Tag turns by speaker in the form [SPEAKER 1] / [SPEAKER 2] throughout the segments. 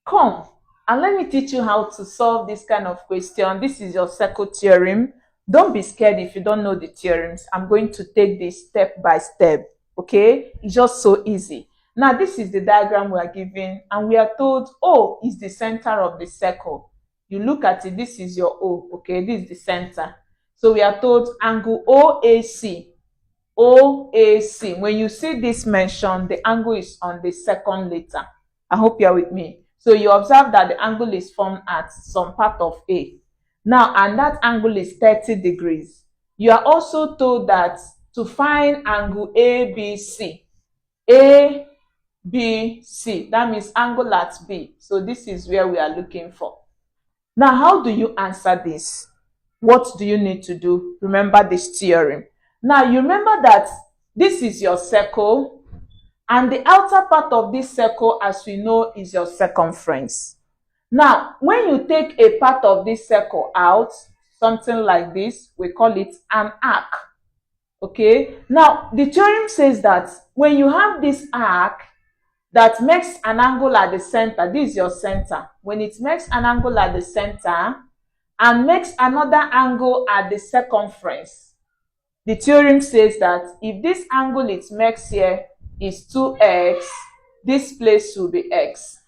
[SPEAKER 1] Come and let me teach you how to solve this kind of question. This is your circle theorem. Don't be scared if you don't know the theorems. I'm going to take this step by step. Okay, it's just so easy. Now this is the diagram we are given, and we are told O is the center of the circle. You look at it, this is your O. Okay, this is the center. So we are told angle OAC. OAC. When you see this mentioned, the angle is on the second letter. I hope you are with me. So you observe that the angle is formed at some part of A. Now, and that angle is 30 degrees. You are also told that to find angle ABC. ABC, that means angle at B. So this is where we are looking for. Now, how do you answer this? What do you need to do? Remember this theorem. Now, you remember that this is your circle, and the outer part of this circle, as we know, is your circumference. Now, when you take a part of this circle out, something like this, we call it an arc. Okay? Now, the theorem says that when you have this arc that makes an angle at the center, this is your center. When it makes an angle at the center and makes another angle at the circumference, the theorem says that if this angle it makes here is 2x, this place will be x.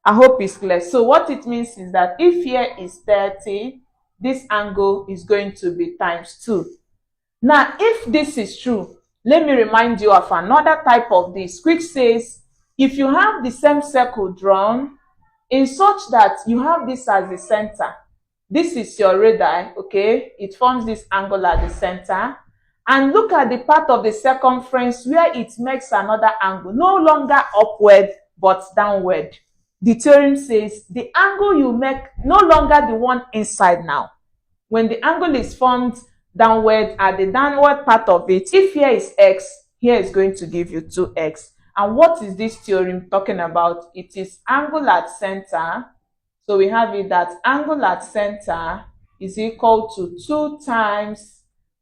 [SPEAKER 1] I hope it's clear. So what it means is that if here is 30, this angle is going to be times 2. Now, if this is true, let me remind you of another type of this, which says if you have the same circle drawn in such that you have this as the center, this is your radii, okay? It forms this angle at the center. And look at the part of the circumference where it makes another angle, no longer upward, but downward. The theorem says the angle you make, no longer the one inside now. When the angle is formed downward, at the downward part of it, if here is x, here is going to give you 2x. And what is this theorem talking about? It is angle at center. So we have it that angle at center is equal to 2 times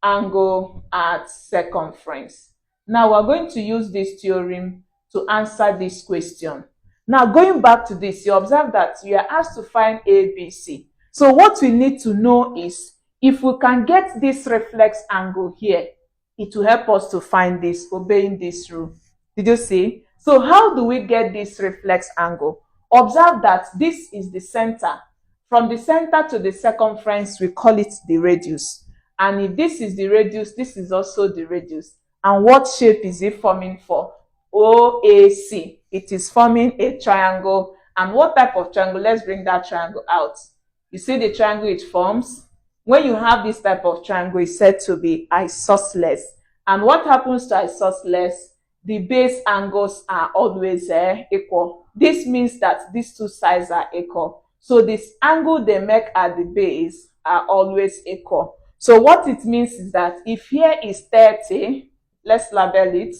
[SPEAKER 1] angle at circumference. Now we're going to use this theorem to answer this question. Now going back to this, you observe that you are asked to find ABC. So what we need to know is if we can get this reflex angle here, it will help us to find this, obeying this rule. Did you see? So how do we get this reflex angle? Observe that this is the center. From the center to the circumference, we call it the radius. And if this is the radius, this is also the radius. And what shape is it forming for? OAC. It is forming a triangle. And what type of triangle? Let's bring that triangle out. You see the triangle it forms? When you have this type of triangle, it's said to be isosceles. And what happens to isosceles? The base angles are always equal. This means that these two sides are equal. So this angle they make at the base are always equal. So what it means is that if here is 30, let's label it.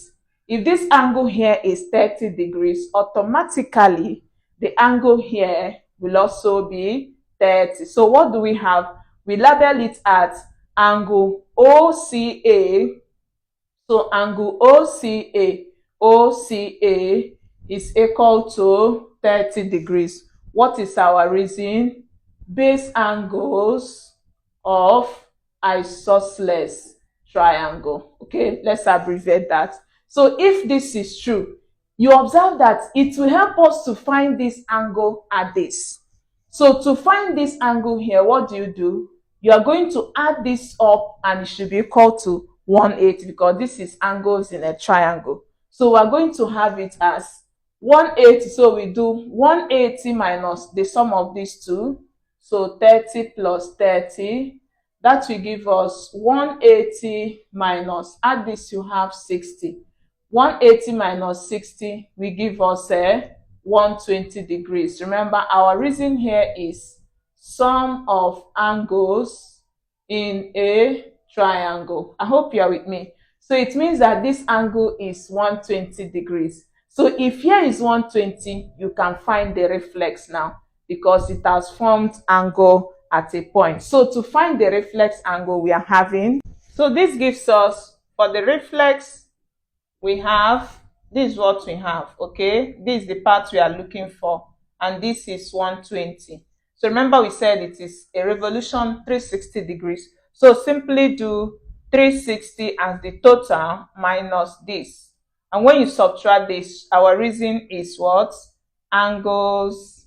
[SPEAKER 1] If this angle here is 30 degrees, automatically the angle here will also be 30. So what do we have? We label it at angle OCA. So angle OCA is equal to 30 degrees. What is our reason? Base angles of isosceles triangle. Okay, let's abbreviate that. So if this is true, you observe that it will help us to find this angle at this. So to find this angle here, what do? You are going to add this up and it should be equal to 180 because this is angles in a triangle. So we're going to have it as 180. So we do 180 minus the sum of these two. So 30 plus 30. That will give us 180 minus, add this you have 60. 180 minus 60 will give us 120 degrees. Remember, our reason here is sum of angles in a triangle. I hope you are with me. So it means that this angle is 120 degrees. So if here is 120, you can find the reflex now because it has formed angle at a point. So to find the reflex angle we are having, so this gives us, for the reflex, we have, this is what we have, okay? This is the part we are looking for. and this is 120. So remember we said it is a revolution 360 degrees. So simply do 360 as the total minus this. And when you subtract this, our reason is what? Angles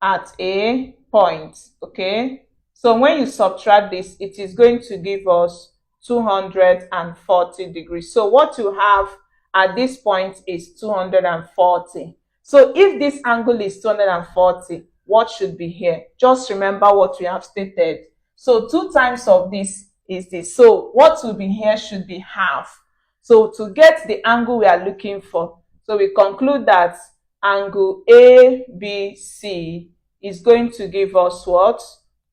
[SPEAKER 1] at a point. Okay. So when you subtract this, it is going to give us 240 degrees. So what you have at this point is 240. So if this angle is 240, what should be here? Just remember what we have stated. So 2 times of this is this. So what will be here should be half. So to get the angle we are looking for, so we conclude that angle ABC is going to give us what?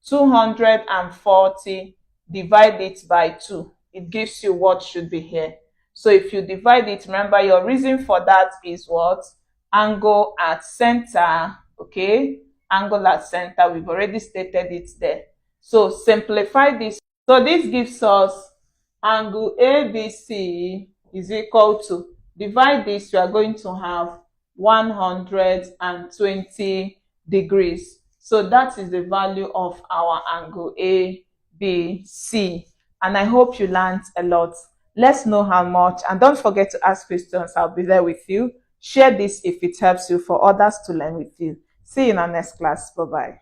[SPEAKER 1] 240, divide it by 2. It gives you what should be here. So if you divide it, remember your reason for that is what? Angle at center, okay? Angle at center, we've already stated it there. So simplify this. So this gives us angle ABC is equal to, divide this, we are going to have 120 degrees. So that is the value of our angle ABC. And I hope you learned a lot. Let's know how much. And don't forget to ask questions. I'll be there with you. Share this if it helps you for others to learn with you. See you in our next class. Bye-bye.